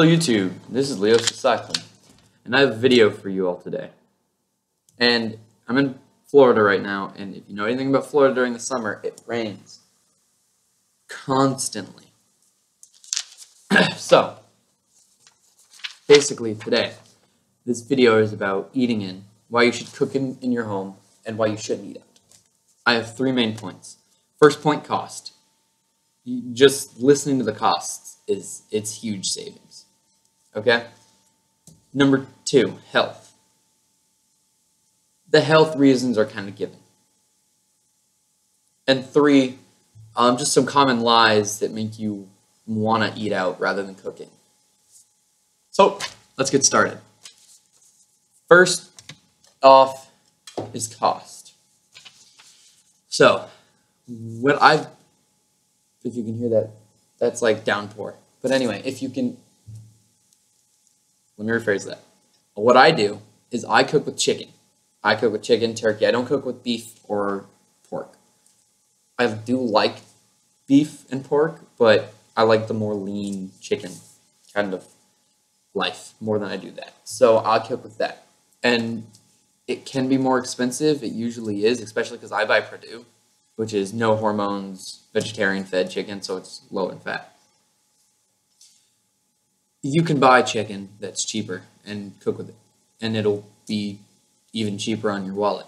Hello YouTube, this is Leo Cycling, and I have a video for you all today. And I'm in Florida right now, and if you know anything about Florida during the summer, it rains constantly. So, basically today, this video is about eating in, why you should cook in your home, and why you shouldn't eat out. I have 3 main points. First point, cost. Just listening to the costs it's huge savings. Okay? Number 2, health. The health reasons are kind of given. And 3, just some common lies that make you want to eat out rather than cooking. So, let's get started. First off is cost. So, if you can hear that, that's like downpour. But anyway, if you can, let me rephrase that. What I do is I cook with chicken. I cook with chicken, turkey. I don't cook with beef or pork. I do like beef and pork, but I like the more lean chicken kind of life more than I do that. So I'll cook with that. And it can be more expensive. It usually is, especially because I buy Perdue, which is no hormones, vegetarian-fed chicken, so it's low in fat. You can buy chicken that's cheaper and cook with it, and it'll be even cheaper on your wallet.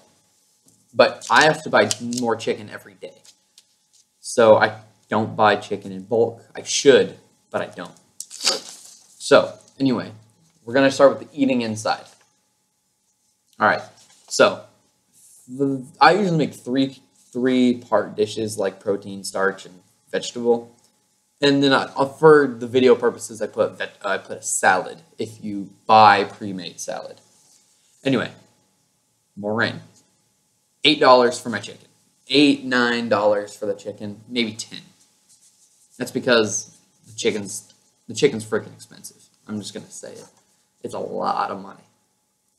But I have to buy more chicken every day. So I don't buy chicken in bulk. I should, but I don't. So, anyway, we're going to start with the eating inside. All right, so I usually make three-part dishes like protein, starch, and vegetable. And then for the video purposes, I put a salad if you buy pre-made salad. Anyway, more rain. $8 for my chicken. $8, $9 for the chicken, maybe 10. That's because the chicken's freaking expensive. I'm just gonna say it. It's a lot of money,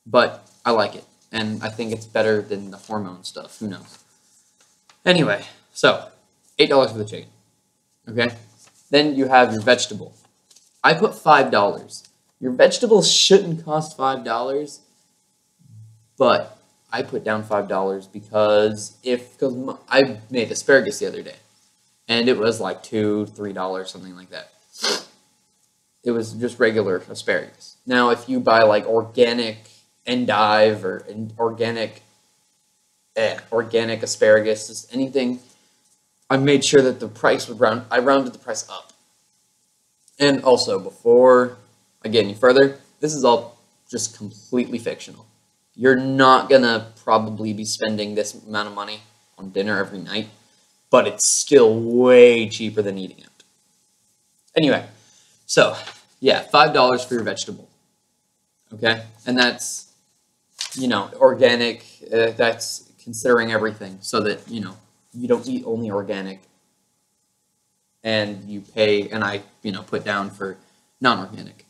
but I like it, and I think it's better than the hormone stuff. Who knows? Anyway, so $8 for the chicken. Okay. Then you have your vegetable. I put $5. Your vegetables shouldn't cost $5, but I put down $5 because I made asparagus the other day, and it was like $2, $3, something like that. It was just regular asparagus. Now, if you buy like organic endive or organic asparagus, just anything, I made sure that the price would I rounded the price up. And also, before I get any further, this is all just completely fictional. You're not gonna probably be spending this amount of money on dinner every night, but it's still way cheaper than eating out. Anyway, so yeah, $5 for your vegetable. Okay, and that's, organic. That's considering everything, so that you don't eat only organic, and you pay, and I put down for non-organic.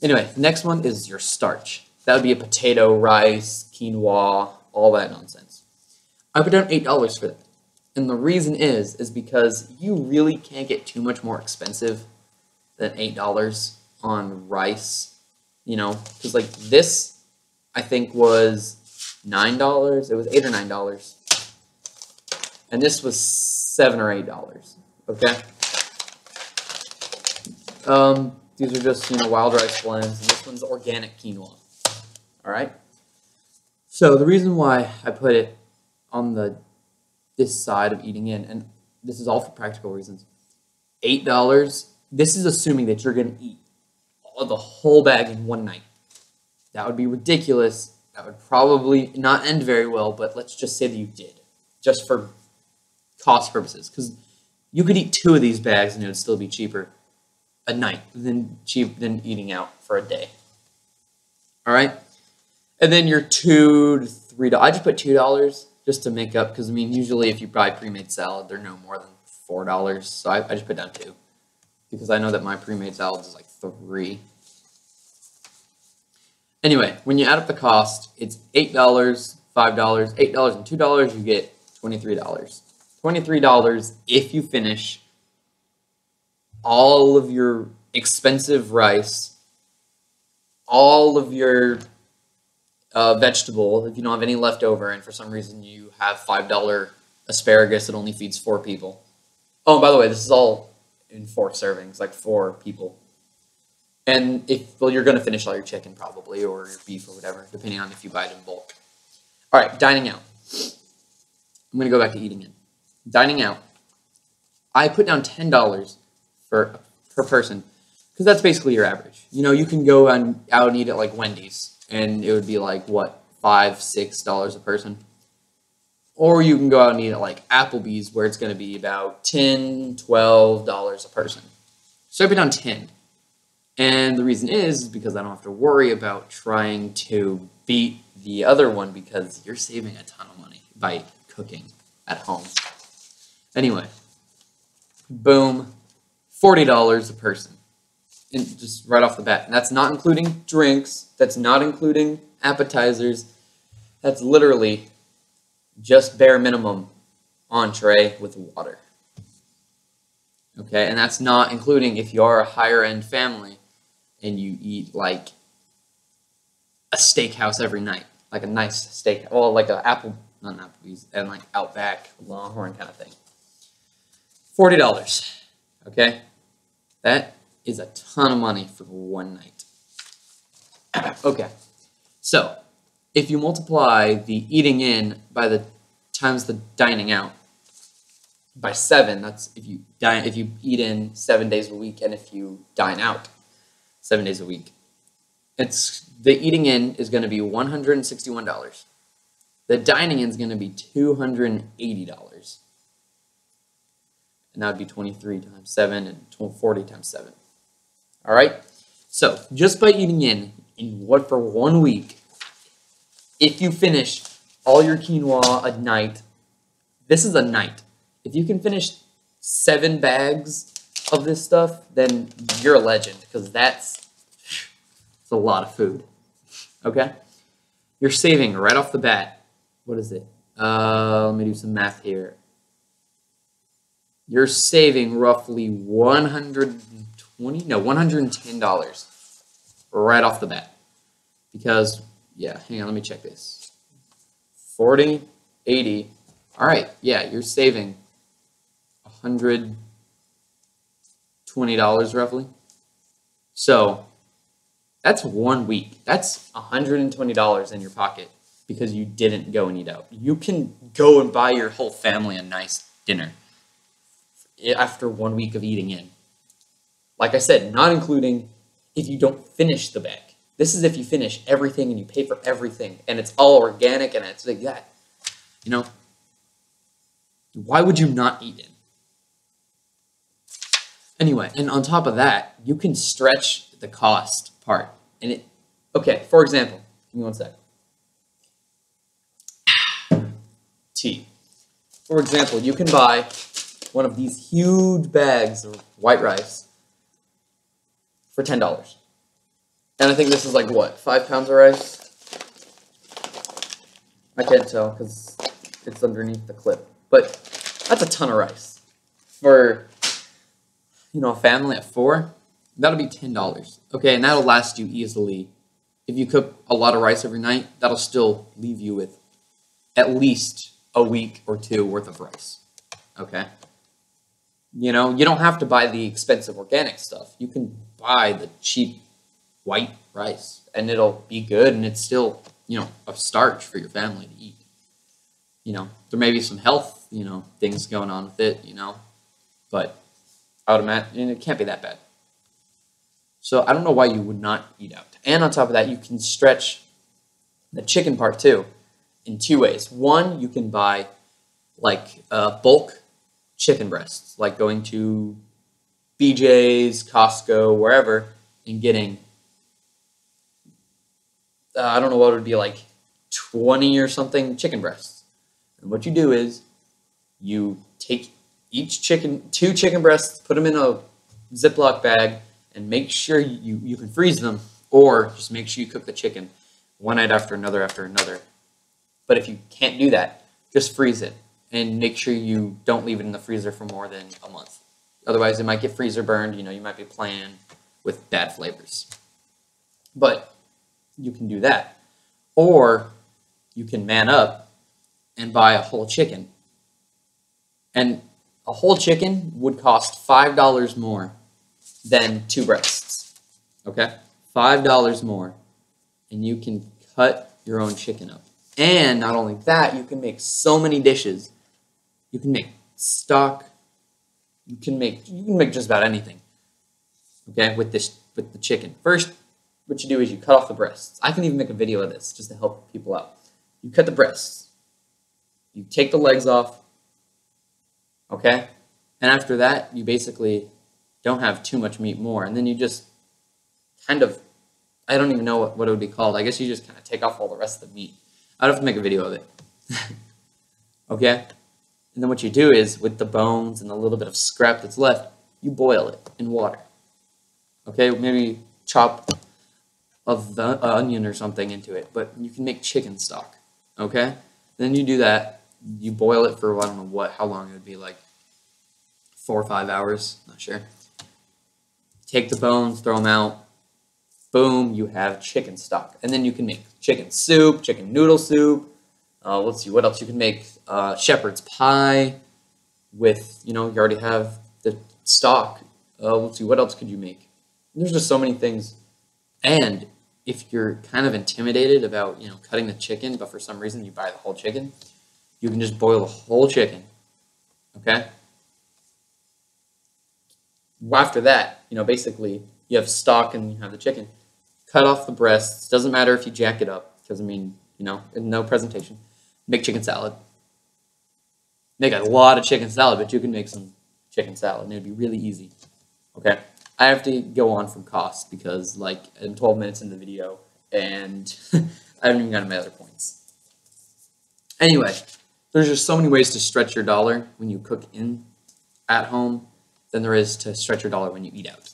Anyway, the next one is your starch. That would be a potato, rice, quinoa, all that nonsense. I put down $8 for that. And the reason is because you really can't get too much more expensive than $8 on rice, because like this, I think was $9. It was $8 or $9. And this was $7 or $8. Okay. These are just wild rice blends, and this one's organic quinoa. All right. So the reason why I put it on this side of eating in, and this is all for practical reasons. $8. This is assuming that you're going to eat the whole bag in one night. That would be ridiculous. That would probably not end very well. But let's just say that you did, just for cost purposes, because you could eat 2 of these bags and it would still be cheaper a night than eating out for a day. All right, and then your $2 to $3. I just put $2 just to make up, because usually if you buy pre-made salad, they're no more than $4. So I just put down 2 because I know that my pre-made salad is like 3. Anyway, when you add up the cost, it's $8, $5, $8 and $2. You get $23. $23 if you finish all of your expensive rice, all of your vegetable, if you don't have any left over, and for some reason you have $5 asparagus that only feeds 4 people. Oh, and by the way, this is all in 4 servings, like 4 people. And well, you're going to finish all your chicken probably, or your beef or whatever, depending on if you buy it in bulk. All right, dining out. I'm going to go back to eating in. Dining out. I put down $10 per person, because that's basically your average. You know, you can go out and eat at like Wendy's, and it would be like, what, $5, $6 a person? Or you can go out and eat at like Applebee's, where it's going to be about $10, $12 a person. So I put down 10. And the reason is because I don't have to worry about trying to beat the other one, because you're saving a ton of money by cooking at home. Anyway, boom, $40 a person. And just right off the bat. And that's not including drinks. That's not including appetizers. That's literally just bare minimum entree with water. Okay, and that's not including if you are a higher end family and you eat like a steakhouse every night, like a nice steak, well, like not Applebee's, and like Outback, Longhorn kind of thing. $40. Okay, that is a ton of money for one night. Okay, so if you multiply the eating in by the times the dining out by 7, that's if you eat in 7 days a week, and if you dine out 7 days a week, the eating in is going to be $161. The dining in is going to be $280. And that would be 23 times 7 and 40 times 7. All right? So, just by eating in for 1 week, if you finish all your quinoa a night, this is a night. If you can finish 7 bags of this stuff, then you're a legend, because that's a lot of food. Okay? You're saving right off the bat. What is it? Let me do some math here. You're saving roughly $110 right off the bat. Because, yeah, hang on, let me check this. 40, 80. All right, yeah, you're saving $120 roughly. So that's 1 week. That's $120 in your pocket because you didn't go and eat out. You can go and buy your whole family a nice dinner after 1 week of eating in. Like I said, not including if you don't finish the bag. This is if you finish everything and you pay for everything and it's all organic and it's like that. You know, why would you not eat in? Anyway, and on top of that, you can stretch the cost part. And okay, for example, give me 1 sec. Tea. For example, you can buy one of these huge bags of white rice for $10. And I think this is like, what, 5 pounds of rice? I can't tell because it's underneath the clip. But that's a ton of rice. For, you know, a family of 4, that'll be $10. Okay, and that'll last you easily. If you cook a lot of rice every night, that'll still leave you with at least a week or 2 worth of rice. Okay? You know, you don't have to buy the expensive organic stuff. You can buy the cheap white rice, and it'll be good, and it's still, you know, a starch for your family to eat. You know, there may be some health, you know, things going on with it, you know, but it can't be that bad. So I don't know why you would not eat out. And on top of that, you can stretch the chicken part too in 2 ways. One, you can buy like bulk chicken breasts, like going to BJ's, Costco, wherever, and getting, I don't know what it would be, like 20 or something chicken breasts. And what you do is you take each chicken, 2 chicken breasts, put them in a Ziploc bag, and make sure you can freeze them, or just make sure you cook the chicken one night after another after another. But if you can't do that, just freeze it and make sure you don't leave it in the freezer for more than a month. Otherwise, it might get freezer burned. You know, you might be playing with bad flavors. But you can do that. Or you can man up and buy a whole chicken. And a whole chicken would cost $5 more than 2 breasts. Okay? $5 more. And you can cut your own chicken up. And not only that, you can make so many dishes. You can make stock. You can make just about anything. Okay, with the chicken. First, what you do is you cut off the breasts. I can even make a video of this just to help people out. You cut the breasts. You take the legs off. Okay? And after that, you basically don't have too much meat more. And then you just kind of, I don't even know what it would be called. I guess you just kind of take off all the rest of the meat. I'd have to make a video of it. Okay? And then what you do is, with the bones and the little bit of scrap that's left, you boil it in water. Okay? Maybe chop of the onion or something into it. But you can make chicken stock. Okay? Then you do that. You boil it for, I don't know how long it would be, like 4 or 5 hours. Not sure. Take the bones, throw them out. Boom, you have chicken stock. And then you can make chicken soup, chicken noodle soup. Let's see, what else? You can make shepherd's pie with, you already have the stock. Let's see, what else could you make? There's just so many things. And if you're kind of intimidated about, cutting the chicken, but for some reason you buy the whole chicken, you can just boil the whole chicken. Okay? After that, basically you have stock and you have the chicken. Cut off the breasts. Doesn't matter if you jack it up, because no presentation. Make chicken salad. Make a lot of chicken salad, but you can make some chicken salad, and it'd be really easy. Okay, I have to go on from cost because, I'm 12 minutes into the video, and I haven't even gotten my other points. Anyway, there's just so many ways to stretch your dollar when you cook at home than there is to stretch your dollar when you eat out.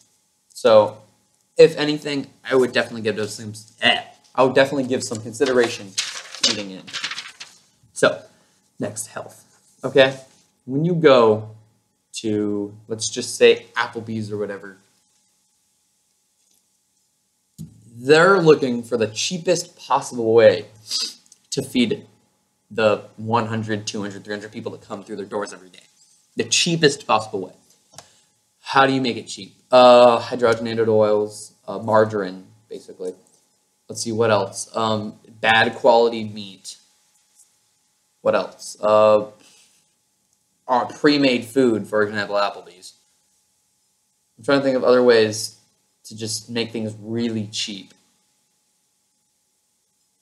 So, if anything, I would definitely give those things. I would definitely give some consideration to eating in. So, next, health. Okay, when you go to, let's just say, Applebee's or whatever, they're looking for the cheapest possible way to feed the 100, 200, 300 people that come through their doors every day. The cheapest possible way. How do you make it cheap? Hydrogenated oils, margarine, basically. Let's see, what else? Bad quality meat. What else? Pre-made food, for example, Applebee's. I'm trying to think of other ways to just make things really cheap.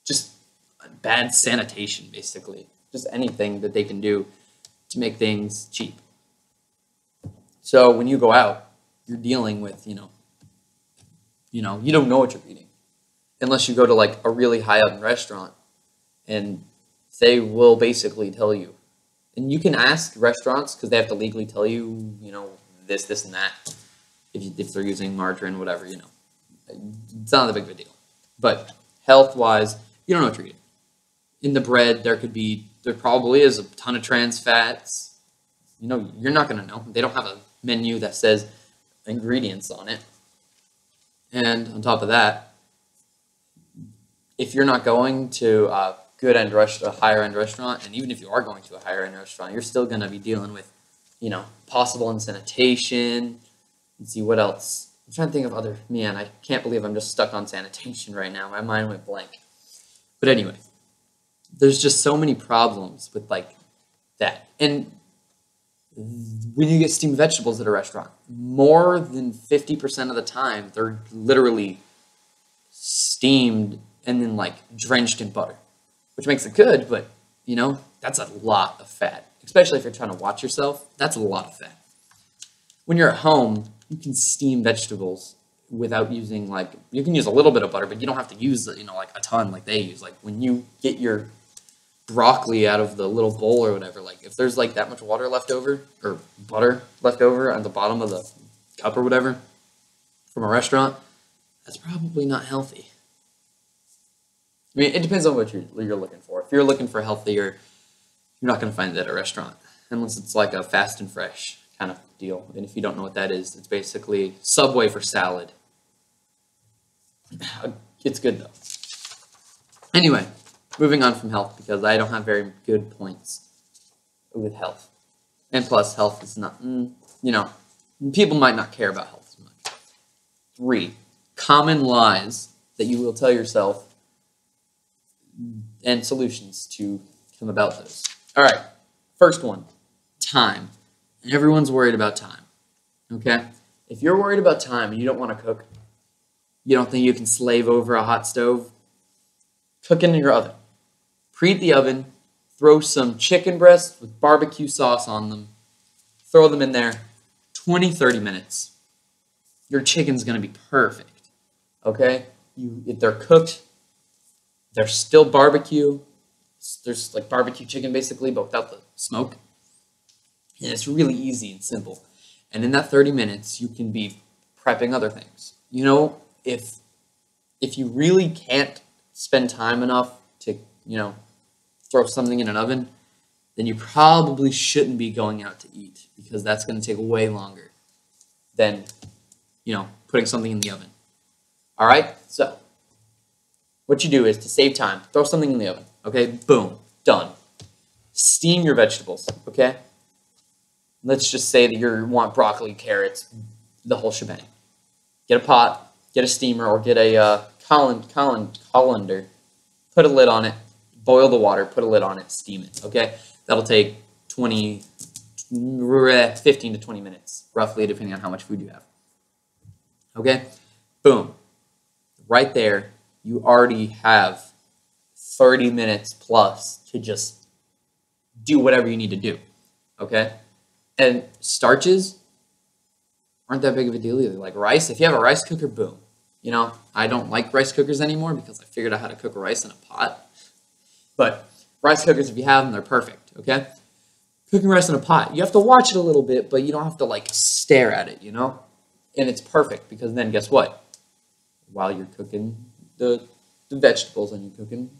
Just bad sanitation, basically. Just anything that they can do to make things cheap. So when you go out, you're dealing with, you don't know what you're eating. Unless you go to a really high-end restaurant, and they will basically tell you. And you can ask restaurants, because they have to legally tell you, this, and that. If they're using margarine, whatever, It's not a big of a deal. But health-wise, you don't know what you're eating. In the bread, there probably is a ton of trans fats. You're not going to know. They don't have a menu that says ingredients on it. And on top of that, if you're not going to a higher end restaurant, and even if you are going to a higher end restaurant, you're still going to be dealing with, possible sanitation. Let's see, what else? I'm trying to think of I can't believe I'm just stuck on sanitation right now. My mind went blank. But anyway, there's just so many problems with that. And when you get steamed vegetables at a restaurant, more than 50% of the time, they're literally steamed and then drenched in butter, which makes it good, but that's a lot of fat, especially if you're trying to watch yourself. That's a lot of fat. When you're at home, you can steam vegetables without using you can use a little bit of butter, but you don't have to use a ton like they use. When you get your broccoli out of the little bowl or whatever, if there's that much water left over or butter left over at the bottom of the cup or whatever from a restaurant, that's probably not healthy. I mean, it depends on what you're looking for. If you're looking for healthier, you're not going to find it at a restaurant unless it's a fast and fresh kind of deal. And if you don't know what that is, it's basically Subway for salad. It's good though. Anyway, moving on from health because I don't have very good points with health. And plus, health is not, people might not care about health as much. 3, common lies that you will tell yourself and solutions to come about those. All right, first one, time. Everyone's worried about time, okay? If you're worried about time and you don't want to cook, you don't think you can slave over a hot stove, cook in your oven. Preheat the oven, throw some chicken breasts with barbecue sauce on them, throw them in there, 20, 30 minutes. Your chicken's going to be perfect, okay? If they're cooked, they're still barbecue. There's like barbecue chicken basically, but without the smoke. And it's really easy and simple. And in that 30 minutes, you can be prepping other things. You know, if you really can't spend time enough to, throw something in an oven, then you probably shouldn't be going out to eat because that's going to take way longer than, putting something in the oven. All right? So what you do is to save time, throw something in the oven. Okay? Boom. Done. Steam your vegetables. Okay? Let's just say that you want broccoli, carrots, the whole shebang. Get a pot, get a steamer, or get a colander. Put a lid on it. Boil the water. Put a lid on it. Steam it. Okay? That'll take 15 to 20 minutes, roughly, depending on how much food you have. Okay? Boom. Right there, you already have 30 minutes plus to just do whatever you need to do. Okay? And starches aren't that big of a deal either. Like rice, if you have a rice cooker, boom. I don't like rice cookers anymore because I figured out how to cook rice in a pot. But rice cookers, if you have them, they're perfect, okay? Cooking rice in a pot, you have to watch it a little bit, but you don't have to, stare at it, And it's perfect because then guess what? While you're cooking the vegetables and you're cooking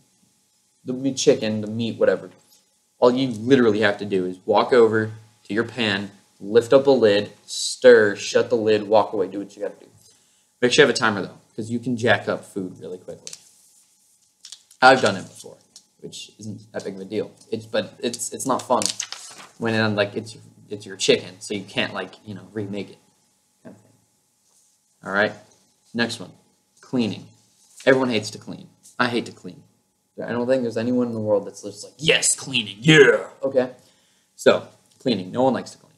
the chicken, the meat, whatever, all you literally have to do is walk over to your pan, lift up a lid, stir, shut the lid, walk away, do what you got to do. Make sure you have a timer, though, because you can jack up food really quickly. I've done it before, which isn't that big of a deal. It's not fun when it's your chicken, so you can't remake it, kind of thing. All right, next one, cleaning. Everyone hates to clean. I hate to clean. I don't think there's anyone in the world that's just like, yes, cleaning, yeah. Okay, so cleaning. No one likes to clean.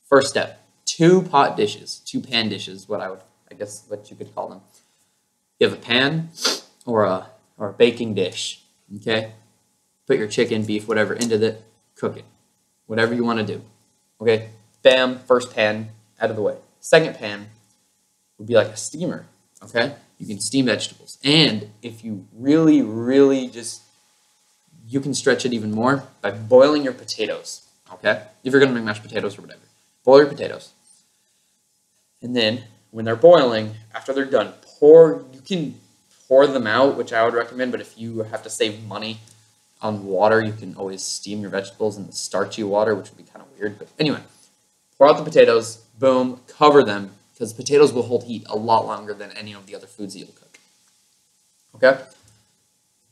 First step: 2 pan dishes. What you could call them. You have a pan or a baking dish. Okay, put your chicken, beef, whatever into it. Cook it, whatever you want to do. Okay, bam. First pan out of the way. Second pan would be like a steamer. Okay, you can steam vegetables, and if you really, really you can stretch it even more by boiling your potatoes. Okay, if you're gonna make mashed potatoes or whatever, boil your potatoes, and then when they're boiling, after they're done, you can pour them out, which I would recommend, but if you have to save money on water, you can always steam your vegetables in the starchy water, which would be kind of weird, but anyway, pour out the potatoes, boom, cover them, because potatoes will hold heat a lot longer than any of the other foods that you'll cook. Okay?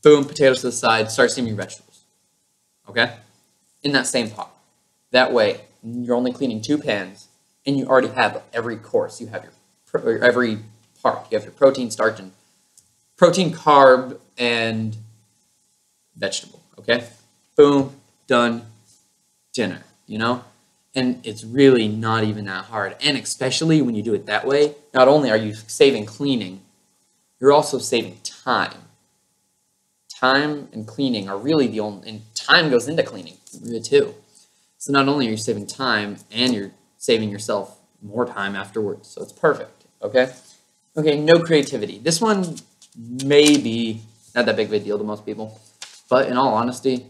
Boom, potatoes to the side, start steaming your vegetables. Okay? In that same pot. That way, you're only cleaning 2 pans, and you already have every course. You have every part. You have your protein, starch, and protein, carb, and vegetable. Okay? Boom, done, dinner, And it's really not even that hard. And especially when you do it that way, not only are you saving cleaning, you're also saving time. Time and cleaning are really the only, and time goes into cleaning too. So not only are you saving time, and you're saving yourself more time afterwards. So it's perfect, okay? Okay, no creativity. This one may be not that big of a deal to most people, but in all honesty,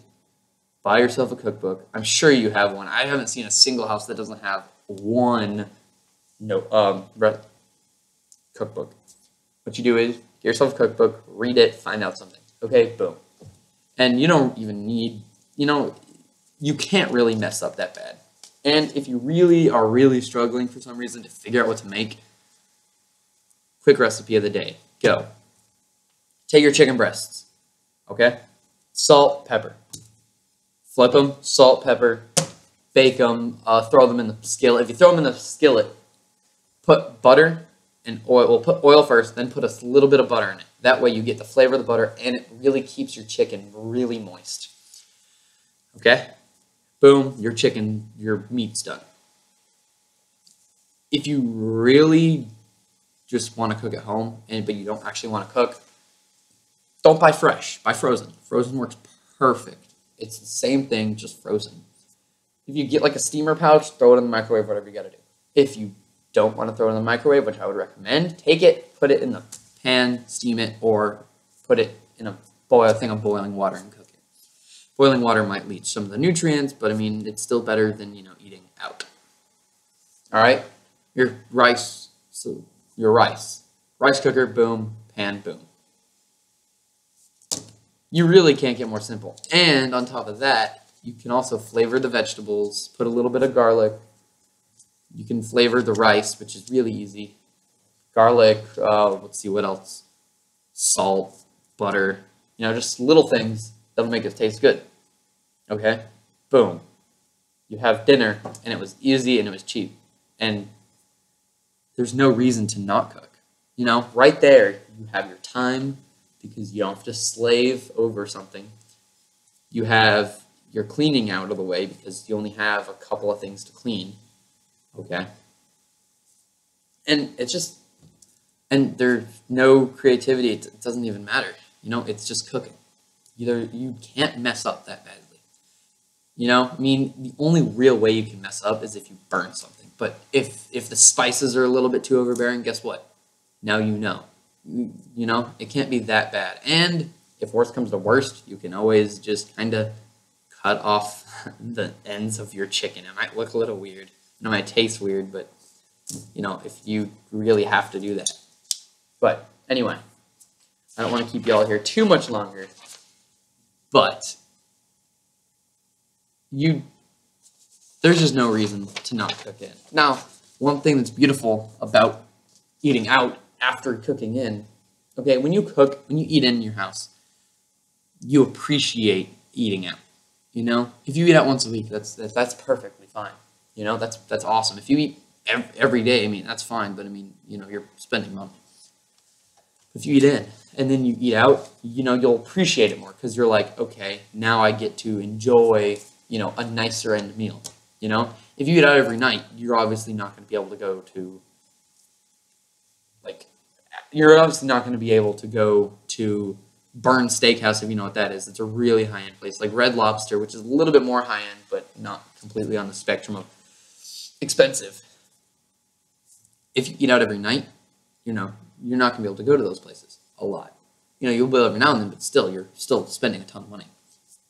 buy yourself a cookbook. I'm sure you have one. I haven't seen a single house that doesn't have one cookbook. What you do is get yourself a cookbook, read it, find out something. Okay, boom. And you don't even need, you can't really mess up that bad. And if you really are struggling for some reason to figure out what to make, quick recipe of the day. go. Take your chicken breasts, okay? Salt, pepper. Flip them, salt, pepper, bake them, throw them in the skillet. If you throw them in the skillet, put butter and oil. We'll put oil first, then put a little bit of butter in it. That way you get the flavor of the butter, and it really keeps your chicken really moist. Okay? Boom, your meat's done. If you really just want to cook at home, but you don't actually want to cook, don't buy fresh. Buy frozen. Frozen works perfect. It's the same thing, just frozen. If you get like a steamer pouch, throw it in the microwave, whatever you got to do. If you don't want to throw it in the microwave, which I would recommend, take it, put it in the pan, steam it, or put it in a thing of boiling water and cook it. Boiling water might leach some of the nutrients, but I mean, it's still better than, eating out. All right? Your rice. Rice cooker, boom, pan, boom. You really can't get more simple. And on top of that, you can also flavor the vegetables, put a little bit of garlic. You can flavor the rice, which is really easy. Garlic, let's see what else. Salt, butter, just little things that'll make it taste good. Okay? Boom. You have dinner, and it was easy and it was cheap. And there's no reason to not cook. Right there, you have your time, because you don't have to slave over something. You have your cleaning out of the way because you only have a couple of things to clean. Okay? And and there's no creativity. It doesn't even matter. It's just cooking. You can't mess up that badly. The only real way you can mess up is if you burn something. But if the spices are a little bit too overbearing, guess what? Now you know. It can't be that bad. And if worst comes to worst, you can always just kind of cut off the ends of your chicken. It might look a little weird. It might taste weird, but, if you really have to do that. But anyway, I don't want to keep you all here too much longer. But there's just no reason to not cook in. Now, one thing that's beautiful about eating out after cooking in, okay, when you eat in your house, you appreciate eating out. If you eat out once a week, that's perfectly fine. That's awesome. If you eat every day, that's fine, but you're spending money. If you eat in and then you eat out, you'll appreciate it more because you're like, okay, now I get to enjoy, a nicer end meal. If you eat out every night, you're obviously not going to be able to go to Burn Steakhouse, if you know what that is. It's a really high-end place, like Red Lobster, which is a little bit more high-end, but not completely on the spectrum of expensive. If you eat out every night, you're not going to be able to go to those places a lot. You'll be able every now and then, but still, you're still spending a ton of money.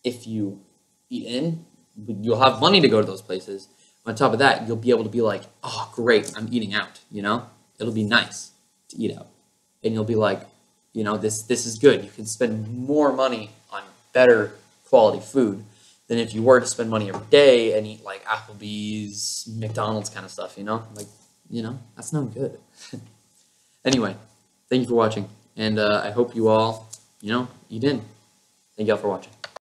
If you eat in, you'll have money to go to those places. On top of that, you'll be able to be like, oh, great, I'm eating out, It'll be nice to eat out. And you'll be like, this is good. You can spend more money on better quality food than if you were to spend money every day and eat like Applebee's, McDonald's kind of stuff, that's no good. Anyway, thank you for watching. And I hope you all, eat in. Thank you all for watching.